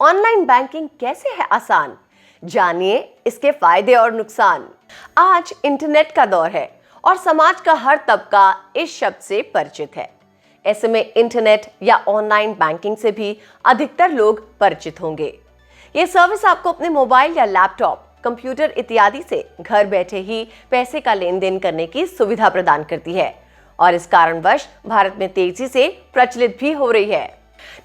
Online banking कैसे है आसान? जानिए इसके फायदे और नुकसान। आज इंटरनेट का दौर है और समाज का हर तबका इस शब्द से परिचित है। ऐसे में इंटरनेट या ऑनलाइन बैंकिंग से भी अधिकतर लोग परिचित होंगे। ये सर्विस आपको अपने मोबाइल या लैपटॉप, कंप्यूटर इत्यादि से घर बैठे ही पैसे का लेन देन करने की सुविधा प्रदान करती है और इस कारणवश भारत में तेजी से प्रचलित भी हो रही है।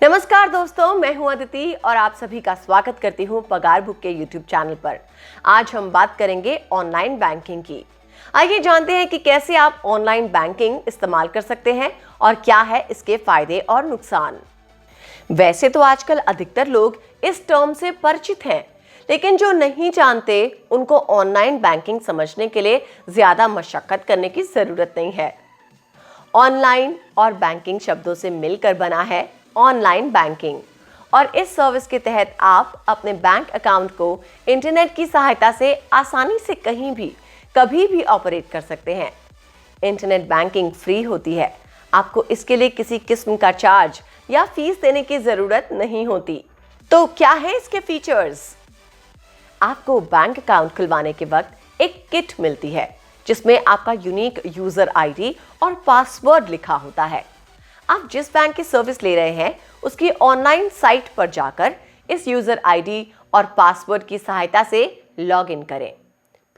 नमस्कार दोस्तों, मैं हूं अदिति और आप सभी का स्वागत करती हूं पगार बुक के YouTube चैनल पर। आज हम बात करेंगे ऑनलाइन बैंकिंग की। आइए जानते हैं कि कैसे आप ऑनलाइन बैंकिंग इस्तेमाल कर सकते हैं और क्या है इसके फायदे और नुकसान। वैसे तो आजकल अधिकतर लोग इस टर्म से परिचित हैं, लेकिन जो नहीं जानते उनको ऑनलाइन बैंकिंग समझने के लिए ज्यादा मशक्कत करने की जरूरत नहीं है। ऑनलाइन और बैंकिंग शब्दों से मिलकर बना है ऑनलाइन बैंकिंग और इस सर्विस के तहत आप अपने बैंक अकाउंट को इंटरनेट की सहायता से आसानी से कहीं भी कभी भी ऑपरेट कर सकते हैं। इंटरनेट बैंकिंग फ्री होती है, आपको इसके लिए किसी किस्म का चार्ज या फीस देने की जरूरत नहीं होती। तो क्या है इसके फीचर्स? आपको बैंक अकाउंट खुलवाने के वक्त एक किट मिलती है जिसमें आपका यूनिक यूजर आईडी और पासवर्ड लिखा होता है। आप जिस बैंक की सर्विस ले रहे हैं उसकी ऑनलाइन साइट पर जाकर इस यूजर आईडी और पासवर्ड की सहायता से लॉग इन करें।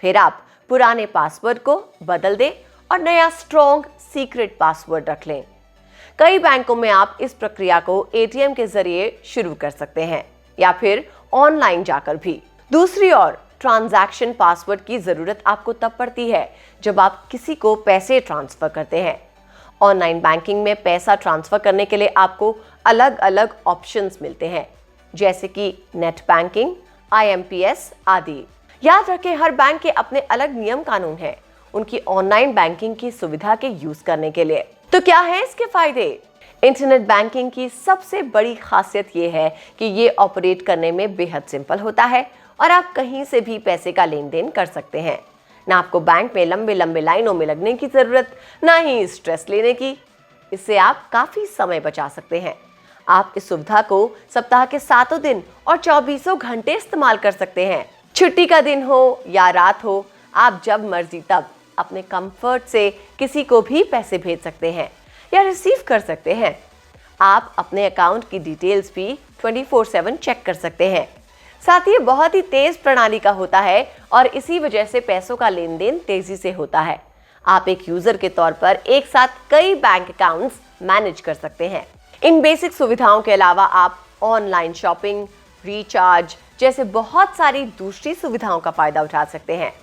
फिर आप पुराने पासवर्ड को बदल दें और नया स्ट्रॉन्ग सीक्रेट पासवर्ड रख लें। कई बैंकों में आप इस प्रक्रिया को एटीएम के जरिए शुरू कर सकते हैं या फिर ऑनलाइन जाकर भी। दूसरी ओर ट्रांजैक्शन पासवर्ड की जरूरत आपको तब पड़ती है जब आप किसी को पैसे ट्रांसफर करते हैं। ऑनलाइन बैंकिंग में पैसा ट्रांसफर करने के लिए आपको अलग अलग ऑप्शंस मिलते हैं, जैसे कि नेट बैंकिंग, आईएमपीएस आदि। याद रखें, हर बैंक के अपने अलग नियम कानून हैं उनकी ऑनलाइन बैंकिंग की सुविधा के यूज करने के लिए। तो क्या है इसके फायदे? इंटरनेट बैंकिंग की सबसे बड़ी खासियत यह है कि ये ऑपरेट करने में बेहद सिंपल होता है और आप कहीं से भी पैसे का लेन देन कर सकते हैं। ना आपको बैंक में लंबे लंबे लाइनों में लगने की जरूरत, ना ही स्ट्रेस लेने की। इससे आप काफी समय बचा सकते हैं। आप इस सुविधा को सप्ताह के 7 दिन और 24 घंटे इस्तेमाल कर सकते हैं। छुट्टी का दिन हो या रात हो, आप जब मर्जी तब अपने कंफर्ट से किसी को भी पैसे भेज सकते हैं या रिसीव कर सकते हैं। आप अपने अकाउंट की डिटेल्स भी 24/7 चेक कर सकते हैं। साथ ही बहुत ही तेज प्रणाली का होता है और इसी वजह से पैसों का लेन देन तेजी से होता है। आप एक यूजर के तौर पर एक साथ कई बैंक अकाउंट्स मैनेज कर सकते हैं। इन बेसिक सुविधाओं के अलावा आप ऑनलाइन शॉपिंग, रिचार्ज जैसे बहुत सारी दूसरी सुविधाओं का फायदा उठा सकते हैं।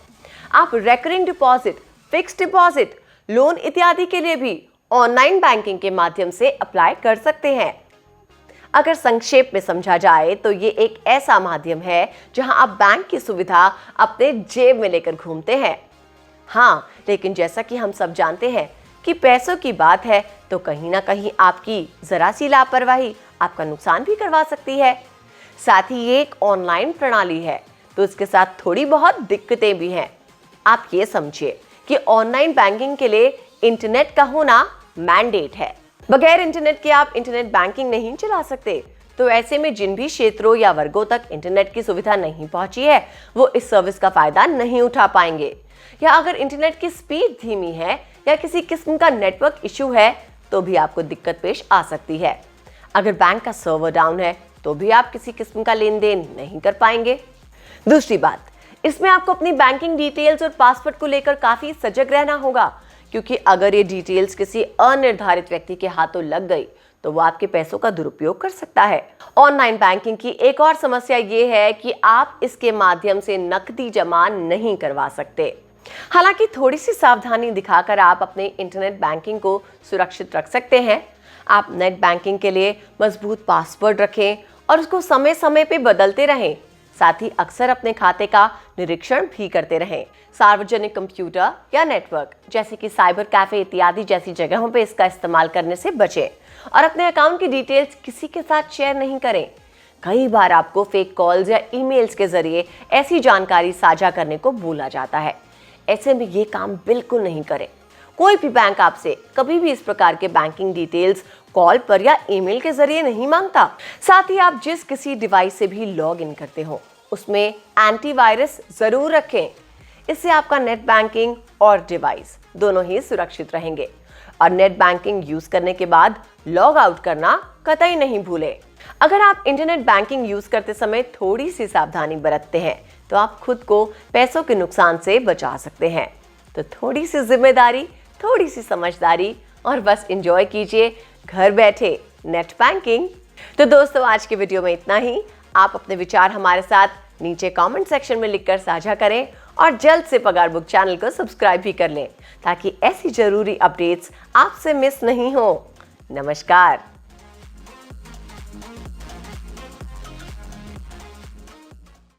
आप recurring deposit, fixed deposit, loan इत्यादि के लिए भी ऑनलाइन बैंकिंग के माध्यम से अप्लाई कर सकते हैं। अगर संक्षेप में समझा जाए तो ये एक ऐसा माध्यम है जहां आप बैंक की सुविधा अपने जेब में लेकर घूमते हैं। हाँ, लेकिन जैसा कि हम सब जानते हैं कि पैसों की बात है तो कहीं ना कहीं आपकी जरा सी लापरवाही आपका नुकसान भी करवा सकती है। साथ ही ये एक ऑनलाइन प्रणाली है तो इसके साथ थोड़ी बहुत दिक्कतें भी हैं। आप ये समझिए कि ऑनलाइन बैंकिंग के लिए इंटरनेट का होना मैंडेट है। बगैर इंटरनेट के आप इंटरनेट बैंकिंग नहीं चला सकते। तो ऐसे में जिन भी क्षेत्रों या वर्गों तक इंटरनेट की सुविधा नहीं पहुंची है वो इस सर्विस का फायदा नहीं उठा पाएंगे। या अगर इंटरनेट की स्पीड धीमी है या किसी किस्म का नेटवर्क इशू है तो भी आपको दिक्कत पेश आ सकती है। अगर बैंक का सर्वर डाउन है तो भी आप किसी किस्म का लेन देन नहीं कर पाएंगे। दूसरी बात, इसमें आपको अपनी बैंकिंग डिटेल्स और पासवर्ड को लेकर काफी सजग रहना होगा, क्योंकि अगर ये डिटेल्स किसी अनिर्धारित व्यक्ति के हाथों लग गई तो वो आपके पैसों का दुरुपयोग कर सकता है। ऑनलाइन बैंकिंग की एक और समस्या ये है कि आप इसके माध्यम से नकदी जमा नहीं करवा सकते। हालांकि थोड़ी सी सावधानी दिखाकर आप अपने इंटरनेट बैंकिंग को सुरक्षित रख सकते हैं। आप नेट बैंकिंग के लिए मजबूत पासवर्ड रखें और उसको समय समय पे बदलते रहें। साथ ही अक्सर अपने खाते का निरीक्षण भी करते रहें। सार्वजनिक कंप्यूटर या नेटवर्क जैसे कि साइबर कैफे इत्यादि जैसी जगहों पे इसका इस्तेमाल करने से बचें और अपने अकाउंट की डिटेल्स किसी के साथ शेयर नहीं करें। कई बार आपको फेक कॉल्स या ईमेल्स के जरिए ऐसी जानकारी साझा करने को बोला जाता है। ऐसे में ये काम बिल्कुल नहीं करें। कोई भी बैंक आपसे कभी भी इस प्रकार के बैंकिंग डिटेल्स कॉल पर या ईमेल के जरिए नहीं मांगता। साथ ही आप जिस किसी डिवाइस से भी लॉग इन करते हो उसमें एंटीवायरस जरूर रखें। इससे आपका नेट बैंकिंग और डिवाइस दोनों ही सुरक्षित रहेंगे। और नेट बैंकिंग यूज करने के बाद लॉग आउट करना कतई नहीं भूलें। अगर आप इंटरनेट बैंकिंग यूज करते समय थोड़ी सी सावधानी बरतते हैं तो आप खुद को पैसों के नुकसान से बचा सकते हैं। तो थोड़ी सी जिम्मेदारी, थोड़ी सी समझदारी और बस एंजॉय कीजिए घर बैठे नेट बैंकिंग। तो दोस्तों, आज की वीडियो में इतना ही। आप अपने विचार हमारे साथ नीचे कमेंट सेक्शन में लिखकर साझा करें और जल्द से पगार बुक चैनल को सब्सक्राइब भी कर लें ताकि ऐसी जरूरी अपडेट्स आपसे मिस नहीं हो। नमस्कार।